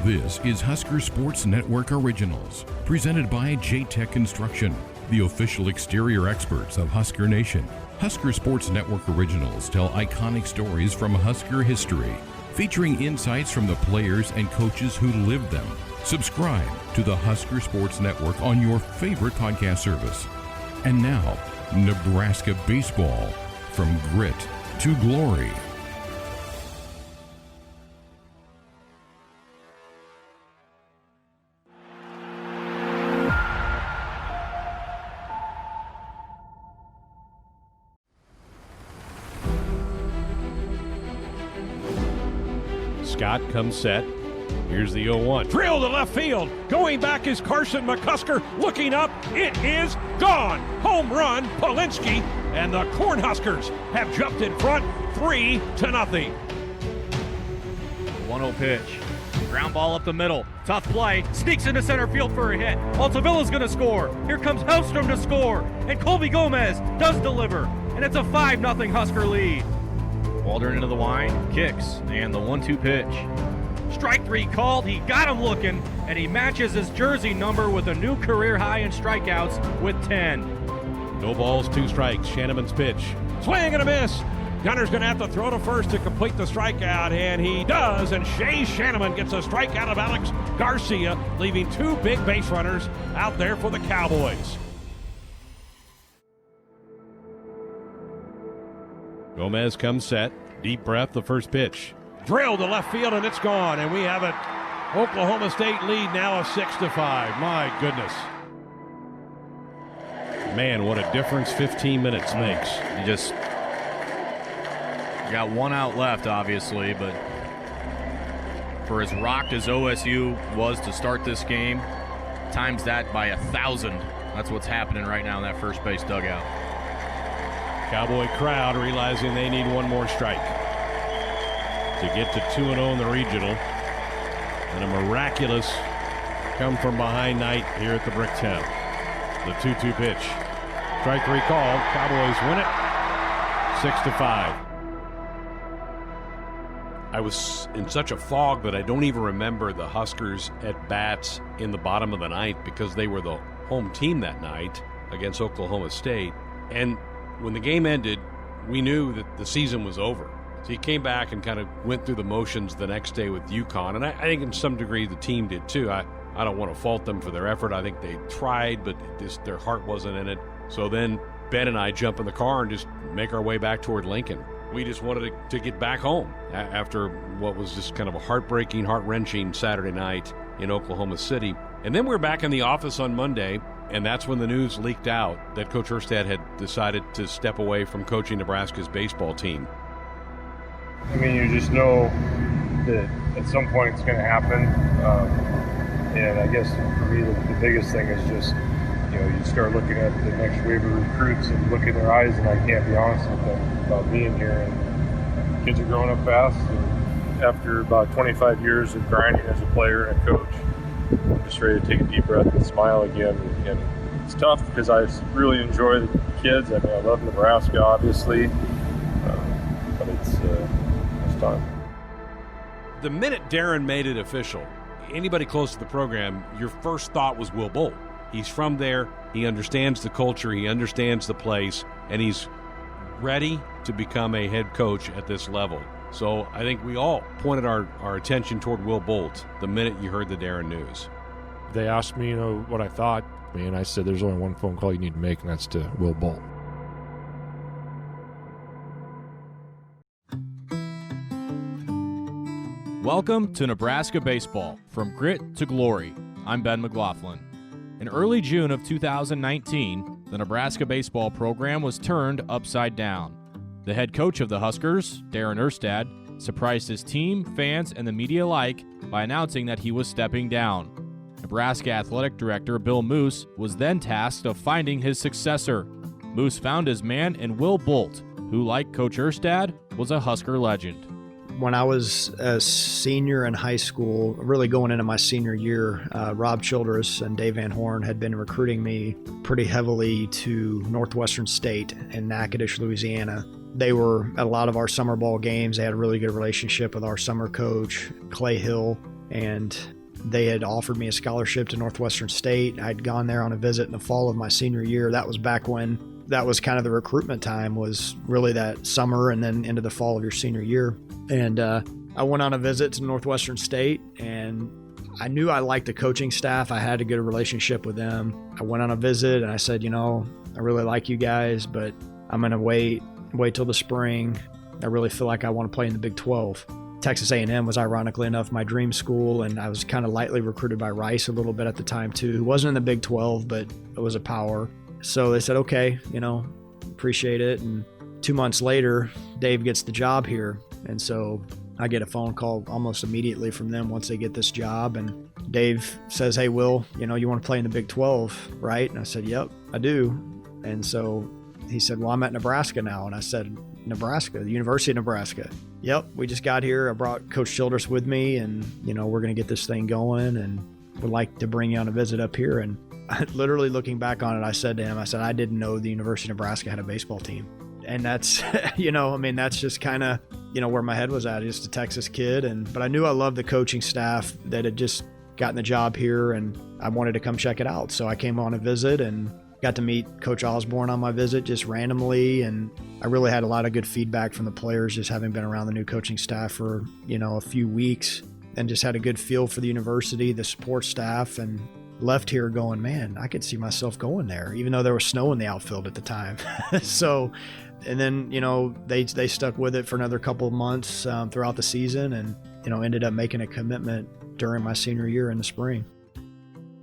This is Husker Sports Network Originals, presented by J-Tech Construction, the official exterior experts of Husker Nation. Husker Sports Network Originals tell iconic stories from Husker history, featuring insights from the players and coaches who lived them. Subscribe to the Husker Sports Network on your favorite podcast service. And now, Nebraska baseball, from grit to glory. Scott comes set. Here's the 0-1. Drill to left field. Going back is Carson McCusker. Looking up, it is gone. Home run, Polinsky, and the Cornhuskers have jumped in front 3-0. 1-0 pitch. Ground ball up the middle. Tough play. Sneaks into center field for a hit. Altavilla's going to score. Here comes Hellstrom to score. And Colby Gomez does deliver. And it's a 5-0 Husker lead. Waldron into the line, kicks, and the 1-2 pitch. Strike three called, he got him looking, and he matches his jersey number with a new career high in strikeouts with 10. No balls, 2 strikes. Shanneman's pitch. Swing and a miss. Gunner's going to have to throw to first to complete the strikeout, and he does, and Shea Shanneman gets a strikeout of Alex Garcia, leaving 2 big base runners out there for the Cowboys. Gomez comes set. Deep breath, the first pitch. Drill to left field, and it's gone, and we have it. Oklahoma State lead now of 6-5. My goodness. Man, what a difference 15 minutes makes. You got 1 out left, obviously, but for as rocked as OSU was to start this game, times that by 1,000. That's what's happening right now in that first base dugout. Cowboy crowd realizing they need 1 more strike to get to 2-0 in the regional. And a miraculous come from behind night here at the Bricktown. The 2-2 pitch. Strike 3 called. Cowboys win it 6-5. I was in such a fog that I don't even remember the Huskers at bats in the bottom of the ninth because they were the home team that night against Oklahoma State. And when the game ended, we knew that the season was over. So he came back and kind of went through the motions the next day with UConn. And I think in some degree the team did too. I don't want to fault them for their effort. I think they tried, but their heart wasn't in it. So then Ben and I jump in the car and just make our way back toward Lincoln. We just wanted to get back home after what was just kind of a heartbreaking, heart-wrenching Saturday night in Oklahoma City. And then we're back in the office on Monday, and that's when the news leaked out that Coach Erstad had decided to step away from coaching Nebraska's baseball team. I mean, you just know that at some point it's going to happen. And I guess for me, the biggest thing is just, you start looking at the next wave of recruits and look in their eyes, and I can't be honest with them about being here. And kids are growing up fast. And after about 25 years of grinding as a player and a coach, I'm just ready to take a deep breath and smile again. And it's tough because I really enjoy the kids. I mean, I love Nebraska, obviously, but it's time. The minute Darin made it official, anybody close to the program, your first thought was Will Bolt. He's from there. He understands the culture. He understands the place, and he's ready to become a head coach at this level. So I think we all pointed our attention toward Will Bolt the minute you heard the Darin news. They asked me, what I thought, and I said there's only one phone call you need to make, and that's to Will Bolt. Welcome to Nebraska baseball, from grit to glory. I'm Ben McLaughlin. In early June of 2019, the Nebraska baseball program was turned upside down. The head coach of the Huskers, Darin Erstad, surprised his team, fans, and the media alike by announcing that he was stepping down. Nebraska Athletic Director Bill Moose was then tasked of finding his successor. Moose found his man in Will Bolt, who, like Coach Erstad, was a Husker legend. When I was a senior in high school, really going into my senior year, Rob Childress and Dave Van Horn had been recruiting me pretty heavily to Northwestern State in Natchitoches, Louisiana. They were at a lot of our summer ball games. They had a really good relationship with our summer coach, Clay Hill. and they had offered me a scholarship to Northwestern State. I'd gone there on a visit in the fall of my senior year. That was back when that was kind of the recruitment time, was really that summer and then into the fall of your senior year. And I went on a visit to Northwestern State, and I knew I liked the coaching staff. I had a good relationship with them. I went on a visit and I said, I really like you guys, but I'm going to wait till the spring. I really feel like I want to play in the Big 12. Texas A&M was ironically enough my dream school, and I was kind of lightly recruited by Rice a little bit at the time too, who wasn't in the Big 12, but it was a power. So they said, okay, appreciate it. And 2 months later, Dave gets the job here. And so I get a phone call almost immediately from them once they get this job. And Dave says, hey, Will, you want to play in the Big 12, right? And I said, yep, I do. And so he said, well, I'm at Nebraska now. And I said, Nebraska, the University of Nebraska. Yep, we just got here. I brought Coach Childress with me, and, we're going to get this thing going, and would like to bring you on a visit up here. And literally looking back on it, I said to him, I didn't know the University of Nebraska had a baseball team. And that's, that's just kind of, where my head was at, just a Texas kid. But I knew I loved the coaching staff that had just gotten the job here, and I wanted to come check it out. So I came on a visit and got to meet Coach Osborne on my visit just randomly. And I really had a lot of good feedback from the players, just having been around the new coaching staff for, a few weeks, and just had a good feel for the university, the support staff, and left here going, man, I could see myself going there, even though there was snow in the outfield at the time. So, and then, they stuck with it for another couple of months throughout the season, and, ended up making a commitment during my senior year in the spring.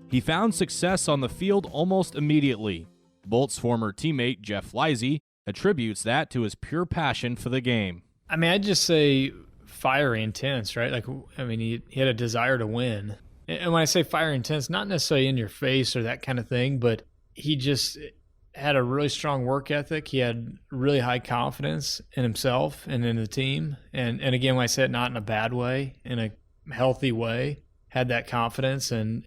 He found success on the field almost immediately. Bolt's former teammate, Jeff Fleisy, attributes that to his pure passion for the game. I'd just say fiery intense, right? He had a desire to win. And when I say fiery intense, not necessarily in your face or that kind of thing, but he just had a really strong work ethic. He had really high confidence in himself and in the team. And again, when I say it, not in a bad way, in a healthy way, had that confidence. And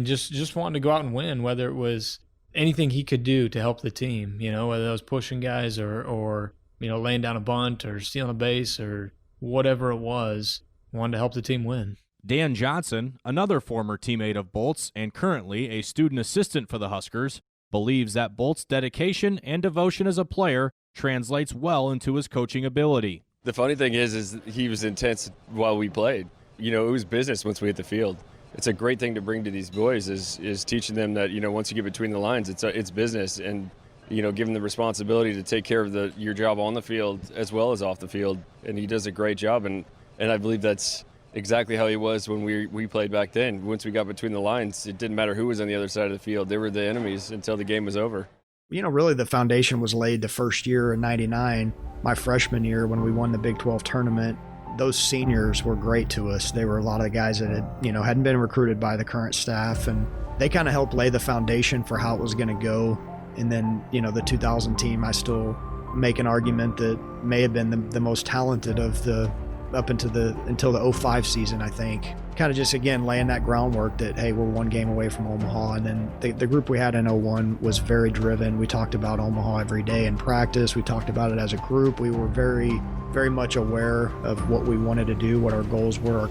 just wanting to go out and win, whether it was anything he could do to help the team, whether it was pushing guys or laying down a bunt or stealing a base or whatever it was, wanted to help the team win. Dan Johnson, another former teammate of Bolt's and currently a student assistant for the Huskers, believes that Bolt's dedication and devotion as a player translates well into his coaching ability. The funny thing is he was intense while we played. It was business once we hit the field. It's a great thing to bring to these boys is teaching them that, once you get between the lines, it's business, and, give them the responsibility to take care of your job on the field as well as off the field. And he does a great job, and I believe that's exactly how he was when we played back then. Once we got between the lines, it didn't matter who was on the other side of the field. They were the enemies until the game was over. Really the foundation was laid the first year in '99, my freshman year when we won the Big 12 tournament. Those seniors were great to us. They were a lot of the guys that hadn't been recruited by the current staff, and they kind of helped lay the foundation for how it was going to go. And then, the 2000 team, I still make an argument that may have been the most talented of the up until the 05 season, I think. Kind of just, again, laying that groundwork that, hey, we're one game away from Omaha. And then the group we had in 01 was very driven. We talked about Omaha every day in practice. We talked about it as a group. We were very, very much aware of what we wanted to do, what our goals were.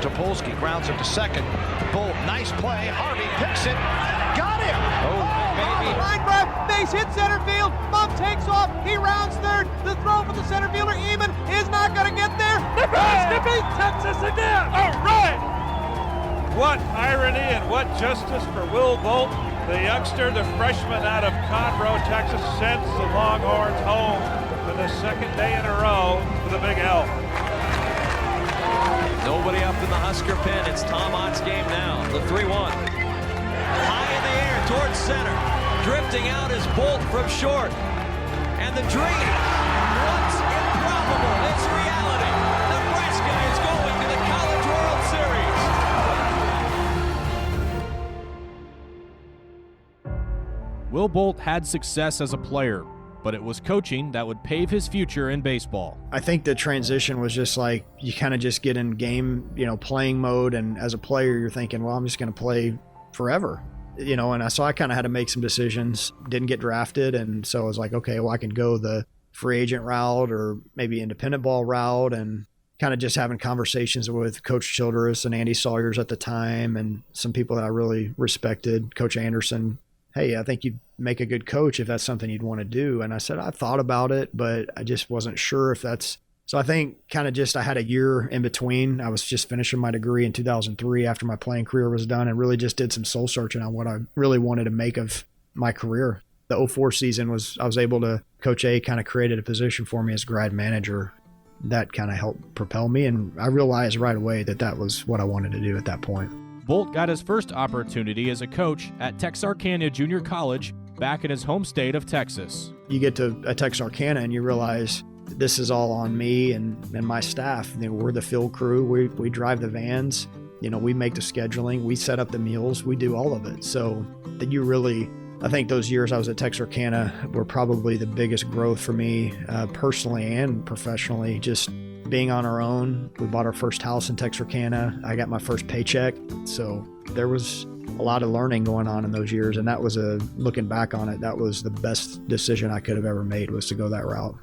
Topolsky grounds it to second. Bolt, nice play. Harvey picks it. Got him! Baby. Line drive, base hit center field. Bump takes off. He rounds third. The throw from the center fielder, Eamon, is not going to get there. Nebraska beats Texas again. All right! What irony and what justice for Will Bolt. The youngster, the freshman out of Conroe, Texas, sends the Longhorns home for the second day in a row for the Big L. Nobody up in the Husker pen. It's Tom Ott's game now. The 3-1. High in the air towards center. Drifting out is Bolt from short. And the dream, once improbable, it's reality. Nebraska is going to the College World Series. Will Bolt had success as a player, but it was coaching that would pave his future in baseball. I think the transition was just like you kind of just get in game, playing mode. And as a player, you're thinking, well, I'm just going to play forever, and so I kind of had to make some decisions. Didn't get drafted. And so I was like, okay, well, I can go the free agent route or maybe independent ball route. And kind of just having conversations with Coach Childress and Andy Sawyers at the time, and some people that I really respected, Coach Anderson. Hey, I think you'd make a good coach if that's something you'd want to do. And I said, I thought about it, but I just wasn't sure if that's. So I think kind of just I had a year in between. I was just finishing my degree in 2003 after my playing career was done, and really just did some soul searching on what I really wanted to make of my career. The 2004 season I was able to, Coach A kind of created a position for me as grad manager. That kind of helped propel me, and I realized right away that was what I wanted to do at that point. Bolt got his first opportunity as a coach at Texarkana Junior College back in his home state of Texas. You get to Texarkana and you realize this is all on me and my staff. We're the field crew. We drive the vans. We make the scheduling. We set up the meals. We do all of it. So that you really, I think those years I was at Texarkana were probably the biggest growth for me personally and professionally, just being on our own. We bought our first house in Texarkana. I got my first paycheck. So there was a lot of learning going on in those years. And that was looking back on it, that was the best decision I could have ever made, was to go that route.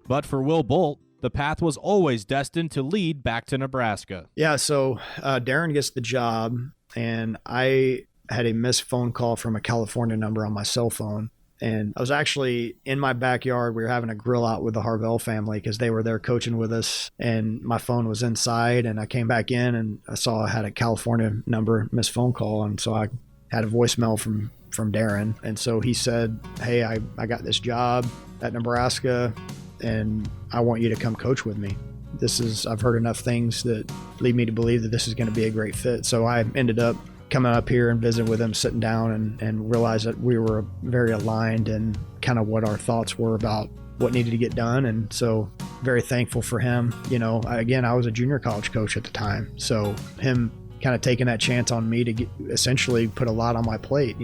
But for Will Bolt, the path was always destined to lead back to Nebraska. Yeah, so Darin gets the job, and I had a missed phone call from a California number on my cell phone. And I was actually in my backyard. We were having a grill out with the Harvell family because they were there coaching with us. And my phone was inside, and I came back in and I saw I had a California number missed phone call. And so I had a voicemail from Darin. And so he said, hey, I got this job at Nebraska, and I want you to come coach with me. I've heard enough things that lead me to believe that this is going to be a great fit. So I ended up coming up here and visiting with him, sitting down and realized that we were very aligned in kind of what our thoughts were about what needed to get done. And so very thankful for him. Again, I was a junior college coach at the time. So him kind of taking that chance on me to essentially put a lot on my plate.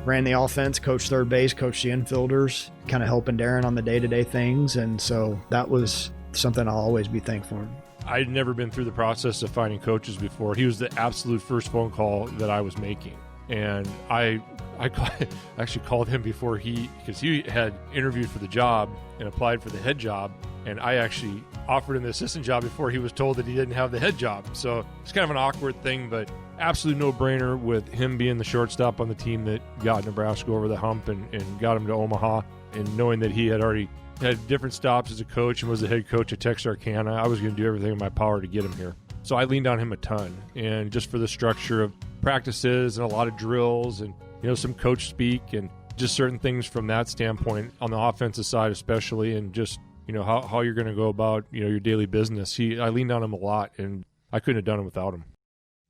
Ran the offense, coached third base, coached the infielders, kind of helping Darin on the day-to-day things. And so that was something I'll always be thankful for. I'd never been through the process of finding coaches before. He was the absolute first phone call that I was making. And I actually called him before because he had interviewed for the job and applied for the head job. And I actually offered him the assistant job before he was told that he didn't have the head job. So it's kind of an awkward thing, but absolute no-brainer with him being the shortstop on the team that got Nebraska over the hump and got him to Omaha. And knowing that he had already had different stops as a coach and was the head coach at Texarkana, I was going to do everything in my power to get him here. So I leaned on him a ton, and just for the structure of practices and a lot of drills and some coach speak and just certain things from that standpoint on the offensive side especially, and just how you're going to go about your daily business. I leaned on him a lot, and I couldn't have done it without him.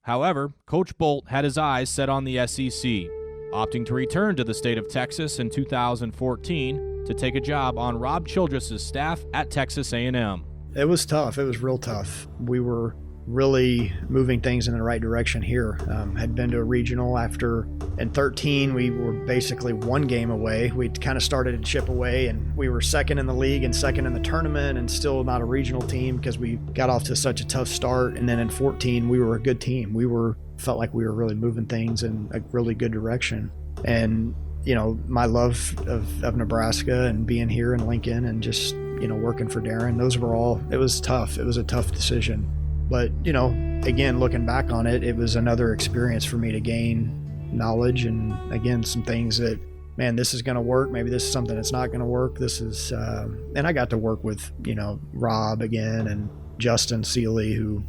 However, Coach Bolt had his eyes set on the SEC, opting to return to the state of Texas in 2014 to take a job on Rob Childress' staff at Texas A&M. It was tough. It was real tough. We were really moving things in the right direction here. Had been to a regional after in 2013. We were basically one game away. We kind of started to chip away, and we were second in the league and second in the tournament, and still not a regional team because we got off to such a tough start. And then in 2014, we were a good team. Felt like we were really moving things in a really good direction. And my love of Nebraska and being here in Lincoln and just working for Darin, it was tough. It was a tough decision. But, again, looking back on it, it was another experience for me to gain knowledge and, again, some things that, man, this is going to work. Maybe this is something that's not going to work. And I got to work with, Rob again and Justin Seeley, who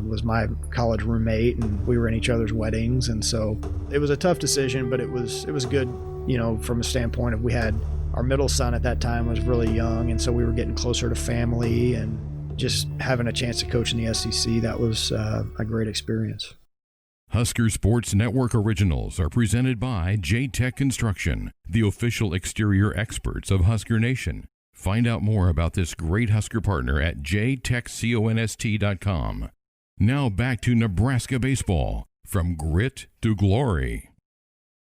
was my college roommate, and we were in each other's weddings. And so it was a tough decision, but it was good, from a standpoint of we had our middle son at that time was really young. And so we were getting closer to family and just having a chance to coach in the SEC. That was a great experience. Husker Sports Network originals are presented by J-Tech Construction, the official exterior experts of Husker Nation. Find out more about this great Husker partner at jtechconst.com. Now back to Nebraska baseball, from grit to glory.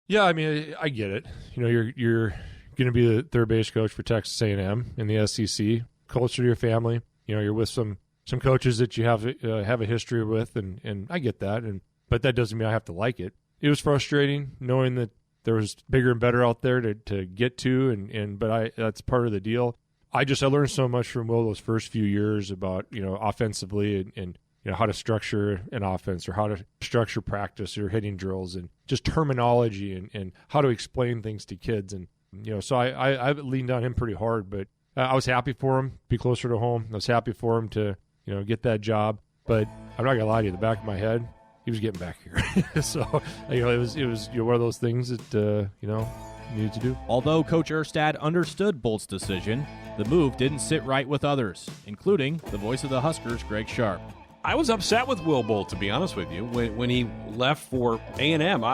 Yeah, I mean, I get it. You're going to be the third base coach for Texas A&M in the SEC, closer to your family. You're with some coaches that you have a history with, and I get that. But that doesn't mean I have to like it. It was frustrating knowing that there was bigger and better out there to get to, but that's part of the deal. I learned so much from Will those first few years about, offensively and how to structure an offense or how to structure practice or hitting drills and just terminology and how to explain things to kids. And, so I leaned on him pretty hard, but I was happy for him to be closer to home. I was happy for him to, get that job. But I'm not going to lie to you, the back of my head, he was getting back here. So, it was one of those things that, needed to do. Although Coach Erstad understood Bolt's decision, the move didn't sit right with others, including the voice of the Huskers, Greg Sharp. I was upset with Will Bolt, to be honest with you, when he left for A&M.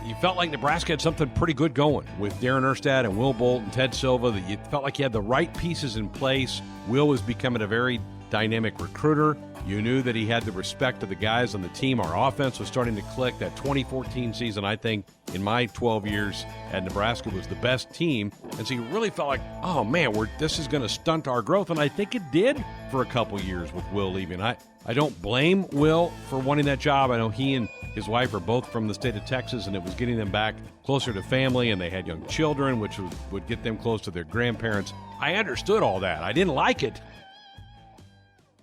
You felt like Nebraska had something pretty good going with Darin Erstad and Will Bolt and Ted Silva. That you felt like you had the right pieces in place. Will was becoming a very dynamic recruiter. You knew that he had the respect of the guys on the team. Our offense was starting to click. That 2014 season, I think, in my 12 years at Nebraska, was the best team. And so you really felt like, oh, man, this is going to stunt our growth. And I think it did for a couple years with Will leaving. I don't blame Will for wanting that job. I know he and his wife are both from the state of Texas, and it was getting them back closer to family, and they had young children, which would get them close to their grandparents. I understood all that. I didn't like it.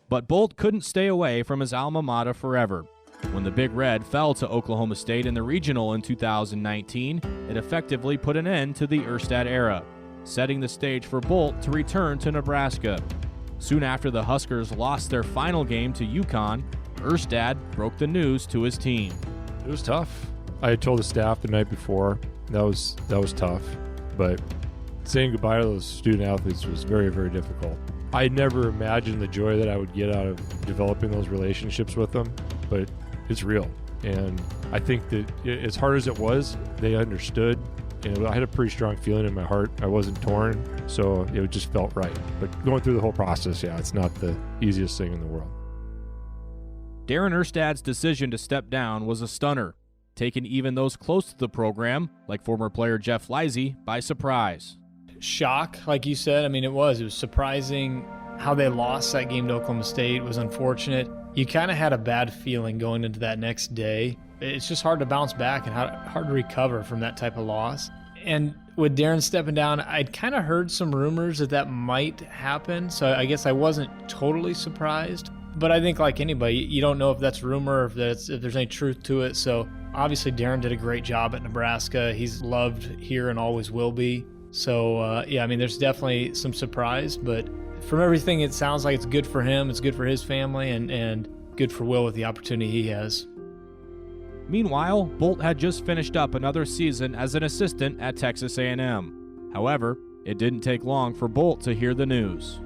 But Bolt couldn't stay away from his alma mater forever. When the Big Red fell to Oklahoma State in the regional in 2019, it effectively put an end to the Erstad era, setting the stage for Bolt to return to Nebraska. Soon after the Huskers lost their final game to UConn, Erstad broke the news to his team. It was tough. I had told the staff the night before. That was tough. But saying goodbye to those student athletes was very, very difficult. I never imagined the joy that I would get out of developing those relationships with them, but it's real. And I think that as hard as it was, they understood. And I had a pretty strong feeling in my heart. I wasn't torn, so it just felt right. But going through the whole process, it's not the easiest thing in the world. Darin Erstad's decision to step down was a stunner, taking even those close to the program, like former player Jeff Leisey, by surprise. Shock, like you said. I mean, it was surprising how they lost that game to Oklahoma State. It was unfortunate. You kind of had a bad feeling going into that next day. It's just hard to bounce back and hard to recover from that type of loss. And with Darin stepping down, I'd kind of heard some rumors that might happen, so I guess I wasn't totally surprised. But I think, like anybody, you don't know if that's rumor or if there's any truth to it. So obviously Darin did a great job at Nebraska. He's loved here and always will be. So, I mean, there's definitely some surprise, but from everything, it sounds like it's good for him, it's good for his family, and good for Will with the opportunity he has. Meanwhile, Bolt had just finished up another season as an assistant at Texas A&M. However, it didn't take long for Bolt to hear the news.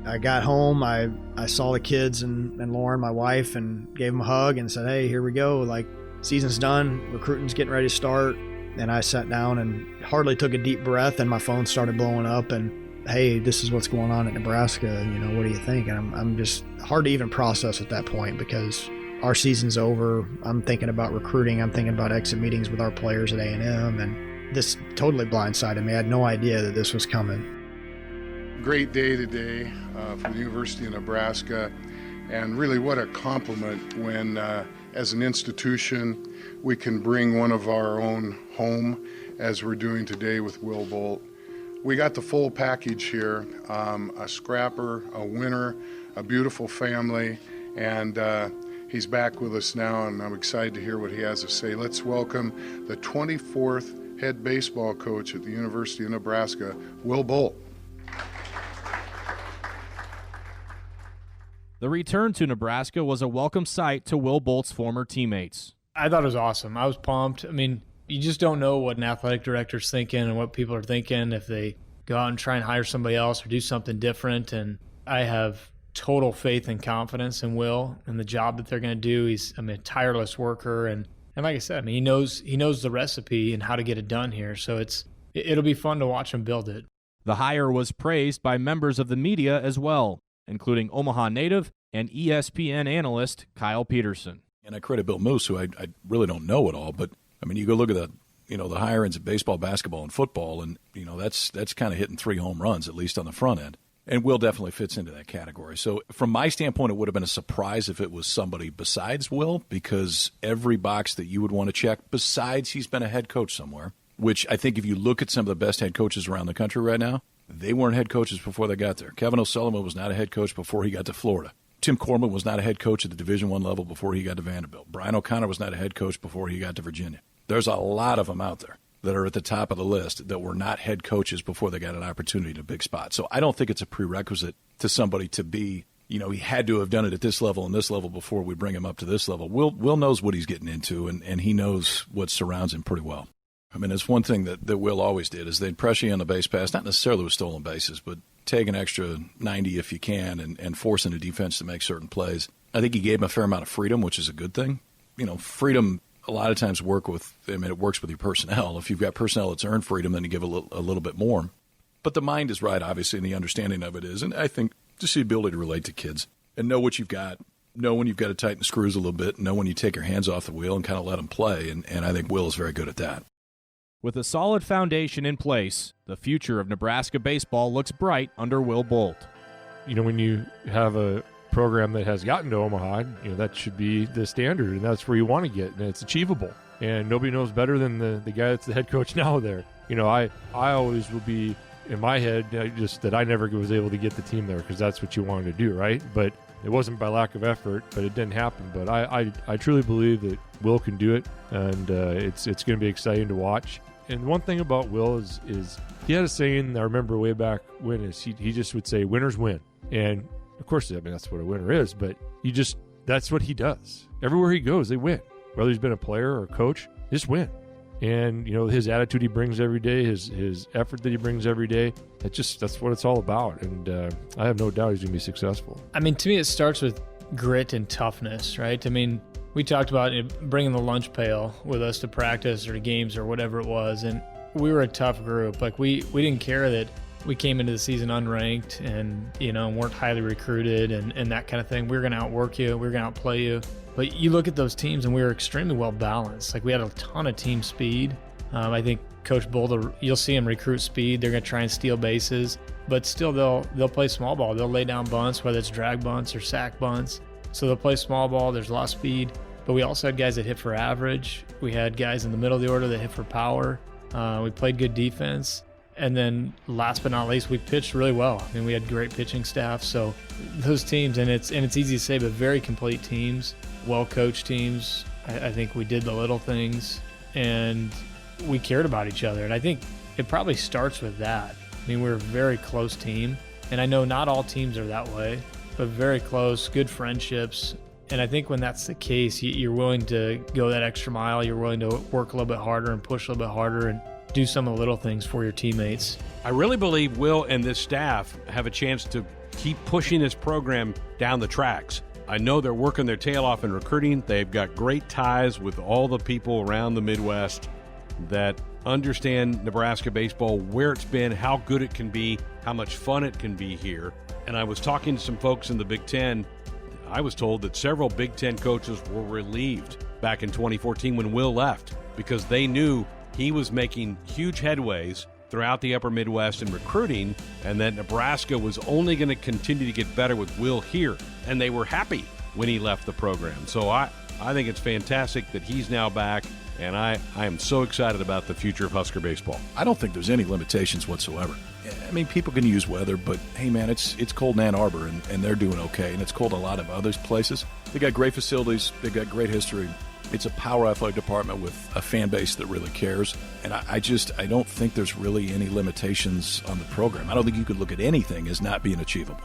I got home, I saw the kids and Lauren, my wife, and gave them a hug and said, hey, here we go. Like, season's done, recruiting's getting ready to start. And I sat down and hardly took a deep breath, and my phone started blowing up. And hey, this is what's going on at Nebraska. What do you think? And I'm just hard to even process at that point because our season's over. I'm thinking about recruiting. I'm thinking about exit meetings with our players at A&M, and this totally blindsided me. I had no idea that this was coming. Great day today for the University of Nebraska, and really what a compliment when, as an institution, we can bring one of our own home, as we're doing today with Will Bolt. We got the full package here, a scrapper, a winner, a beautiful family, and he's back with us now, and I'm excited to hear what he has to say. Let's welcome the 24th head baseball coach at the University of Nebraska, Will Bolt. The return to Nebraska was a welcome sight to Will Bolt's former teammates. I thought it was awesome. I was pumped. I mean, you just don't know what an athletic director's thinking and what people are thinking if they go out and try and hire somebody else or do something different. And I have total faith and confidence in Will and the job that they're going to do. He's a tireless worker. And like I said, he knows the recipe and how to get it done here. So it'll be fun to watch him build it. The hire was praised by members of the media as well, including Omaha native and ESPN analyst Kyle Peterson. And I credit Bill Moose, who I really don't know at all, but you go look at the hire-ins of baseball, basketball, and football, and that's kind of hitting 3 home runs at least on the front end. And Will definitely fits into that category. So from my standpoint, it would have been a surprise if it was somebody besides Will, because every box that you would want to check, besides he's been a head coach somewhere, which I think if you look at some of the best head coaches around the country right now, They weren't head coaches before they got there. Kevin O'Sullivan was not a head coach before he got to Florida. Tim Corbin was not a head coach at the Division I level before he got to Vanderbilt. Brian O'Connor was not a head coach before he got to Virginia. There's a lot of them out there that are at the top of the list that were not head coaches before they got an opportunity in a big spot. So I don't think it's a prerequisite to somebody to be, he had to have done it at this level and this level before we bring him up to this level. Will knows what he's getting into, and he knows what surrounds him pretty well. I mean, it's one thing that Will always did is they'd pressure you on the base pass, not necessarily with stolen bases, but take an extra 90 if you can and forcing the defense to make certain plays. I think he gave him a fair amount of freedom, which is a good thing. Freedom a lot of times it works with your personnel. If you've got personnel that's earned freedom, then you give a little bit more. But the mind is right, obviously, and the understanding of it is. And I think just the ability to relate to kids and know what you've got, know when you've got to tighten the screws a little bit, know when you take your hands off the wheel and kind of let them play. And I think Will is very good at that. With a solid foundation in place, the future of Nebraska baseball looks bright under Will Bolt. When you have a program that has gotten to Omaha, that should be the standard, and that's where you want to get, and it's achievable. And nobody knows better than the guy that's the head coach now there. I always will be, in my head, just that I never was able to get the team there because that's what you wanted to do, right? But it wasn't by lack of effort, but it didn't happen. But I truly believe that Will can do it, and it's going to be exciting to watch. And one thing about Will is he had a saying I remember way back when is he just would say, winners win. And of course, that's what a winner is, but that's what he does. Everywhere he goes, they win. Whether he's been a player or a coach, just win. And, his attitude he brings every day, his effort that he brings every day, that's what it's all about. And I have no doubt he's going to be successful. To me, it starts with grit and toughness, right? We talked about bringing the lunch pail with us to practice or to games or whatever it was, and we were a tough group. We didn't care that we came into the season unranked and weren't highly recruited and that kind of thing. We were going to outwork you, we were going to outplay you. But you look at those teams and we were extremely well balanced. We had a ton of team speed. I think Coach Boulder, you'll see him recruit speed. They're going to try and steal bases, but still they'll play small ball. They'll lay down bunts, whether it's drag bunts or sack bunts. So they'll play small ball. There's a lot of speed. But we also had guys that hit for average. We had guys in the middle of the order that hit for power. We played good defense. And then last but not least, we pitched really well. We had great pitching staff. So those teams, and it's easy to say, but very complete teams, well-coached teams. I think we did the little things, and we cared about each other. And I think it probably starts with that. We're a very close team. And I know not all teams are that way, but very close, good friendships. And I think when that's the case, you're willing to go that extra mile. You're willing to work a little bit harder and push a little bit harder and do some of the little things for your teammates. I really believe Will and this staff have a chance to keep pushing this program down the tracks. I know they're working their tail off in recruiting. They've got great ties with all the people around the Midwest that understand Nebraska baseball, where it's been, how good it can be, how much fun it can be here. And I was talking to some folks in the Big Ten. I was told that several Big Ten coaches were relieved back in 2014 when Will left because they knew he was making huge headways throughout the upper Midwest in recruiting and that Nebraska was only going to continue to get better with Will here. And they were happy when he left the program. So I think it's fantastic that he's now back, and I am so excited about the future of Husker baseball. I don't think there's any limitations whatsoever. People can use weather, but hey, man, it's cold in Ann Arbor, and they're doing okay, and it's cold in a lot of other places. They got great facilities. They got great history. It's a power athletic department with a fan base that really cares, and I don't think there's really any limitations on the program. I don't think you could look at anything as not being achievable.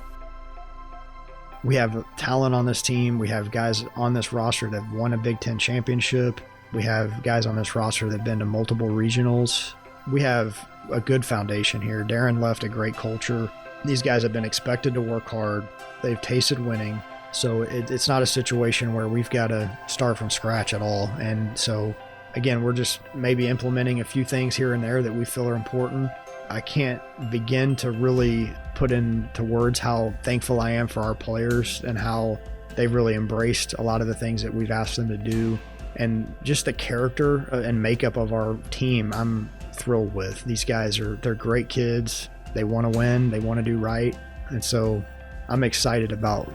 We have talent on this team. We have guys on this roster that have won a Big Ten championship. We have guys on this roster that have been to multiple regionals. We have a good foundation here. Darin left a great culture. These guys have been expected to work hard. They've tasted winning. So it's not a situation where we've got to start from scratch at all. And so, again, we're just maybe implementing a few things here and there that we feel are important. I can't begin to really put into words how thankful I am for our players and how they've really embraced a lot of the things that we've asked them to do. And just the character and makeup of our team, I'm thrilled with. These guys they're great kids. They want to win. They want to do right. And so I'm excited about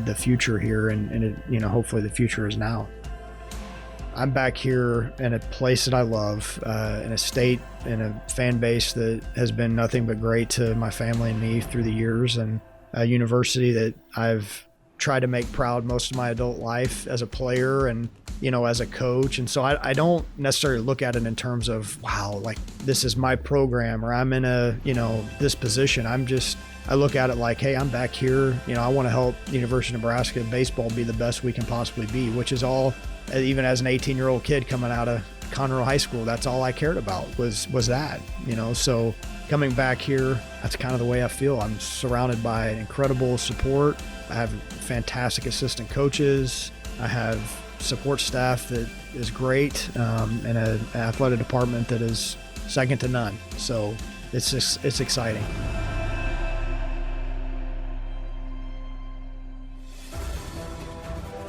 the future here, and hopefully the future is now. I'm back here in a place that I love, in a state a fan base that has been nothing but great to my family and me through the years, and a university that I've tried to make proud most of my adult life as a player and, as a coach. And so I don't necessarily look at it in terms of, wow, like this is my program or I'm in this position. I look at it like, hey, I'm back here. I want to help the University of Nebraska baseball be the best we can possibly be, which is all, even as an 18-year-old kid coming out of Conroe High School, that's all I cared about was that, so coming back here, that's kind of the way I feel. I'm surrounded by incredible support. I have fantastic assistant coaches. I have support staff that is great, and an athletic department that is second to none. So it's exciting.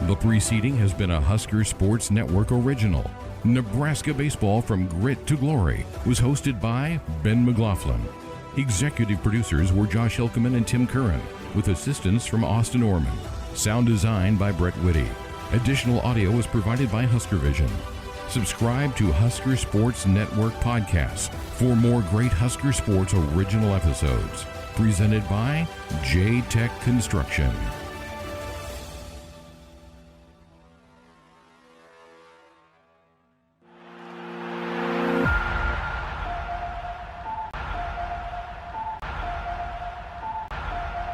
The preceding has been a Husker Sports Network original. Nebraska Baseball from Grit to Glory was hosted by Ben McLaughlin. Executive producers were Josh Hilkeman and Tim Curran, with assistance from Austin Orman. Sound design by Brett Whitty. Additional audio was provided by Husker Vision. Subscribe to Husker Sports Network podcasts for more great Husker Sports original episodes. Presented by J-Tech Construction.